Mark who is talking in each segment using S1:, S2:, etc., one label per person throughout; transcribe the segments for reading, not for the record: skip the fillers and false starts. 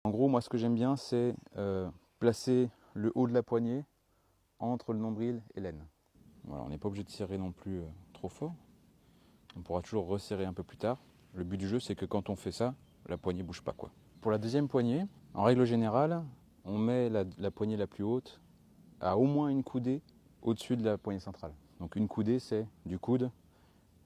S1: En gros, moi ce que j'aime bien, c'est placer le haut de la poignée entre le nombril et l'aine. Voilà, on n'est pas obligé de serrer non plus trop fort. On pourra toujours resserrer un peu plus tard. Le but du jeu, c'est que quand on fait ça, la poignée ne bouge pas, quoi. Pour la deuxième poignée, en règle générale, on met la poignée la plus haute à au moins une coudée au-dessus de la poignée centrale. Donc une coudée, c'est du coude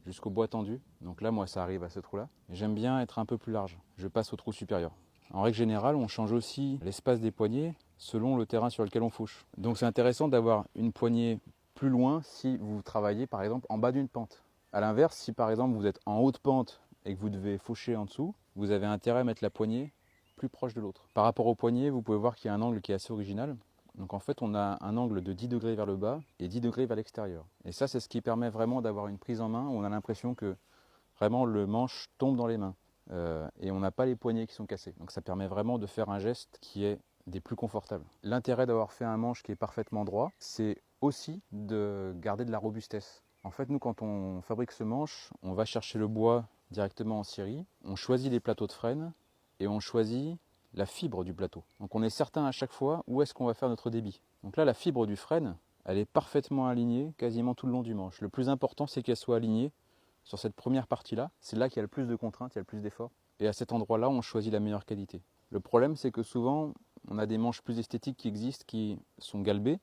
S1: jusqu'au bois tendu. Donc là, moi, ça arrive à ce trou-là. J'aime bien être un peu plus large. Je passe au trou supérieur. En règle générale, on change aussi l'espace des poignées selon le terrain sur lequel on fauche. Donc c'est intéressant d'avoir une poignée plus loin si vous travaillez par exemple en bas d'une pente. A l'inverse, si par exemple vous êtes en haute pente et que vous devez faucher en dessous, vous avez intérêt à mettre la poignée plus proche de l'autre. Par rapport aux poignets, vous pouvez voir qu'il y a un angle qui est assez original. Donc en fait, on a un angle de 10 degrés vers le bas et 10 degrés vers l'extérieur. Et ça, c'est ce qui permet vraiment d'avoir une prise en main où on a l'impression que vraiment le manche tombe dans les mains. Et on n'a pas les poignets qui sont cassés. Donc ça permet vraiment de faire un geste qui est des plus confortables. L'intérêt d'avoir fait un manche qui est parfaitement droit, c'est aussi de garder de la robustesse. En fait, nous, quand on fabrique ce manche, on va chercher le bois directement en scierie, on choisit les plateaux de frêne et on choisit la fibre du plateau. Donc on est certain à chaque fois où est-ce qu'on va faire notre débit. Donc là, la fibre du frêne, elle est parfaitement alignée quasiment tout le long du manche. Le plus important, c'est qu'elle soit alignée sur cette première partie-là. C'est là qu'il y a le plus de contraintes, il y a le plus d'efforts. Et à cet endroit-là, on choisit la meilleure qualité. Le problème, c'est que souvent, on a des manches plus esthétiques qui existent, qui sont galbées,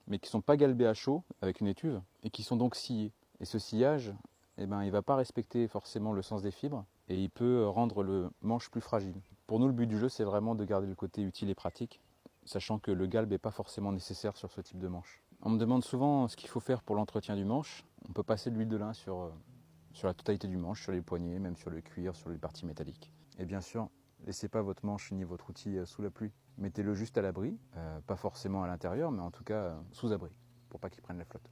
S1: mais qui ne sont pas galbées à chaud, avec une étuve, et qui sont donc sciées. Et ce sillage, il ne va pas respecter forcément le sens des fibres, et il peut rendre le manche plus fragile. Pour nous, le but du jeu, c'est vraiment de garder le côté utile et pratique, sachant que le galbe n'est pas forcément nécessaire sur ce type de manche. On me demande souvent ce qu'il faut faire pour l'entretien du manche. On peut passer de l'huile de lin sur la totalité du manche, sur les poignets, même sur le cuir, sur les parties métalliques. Et bien sûr, laissez pas votre manche ni votre outil sous la pluie. Mettez-le juste à l'abri, pas forcément à l'intérieur, mais en tout cas sous abri, pour pas qu'il prenne la flotte.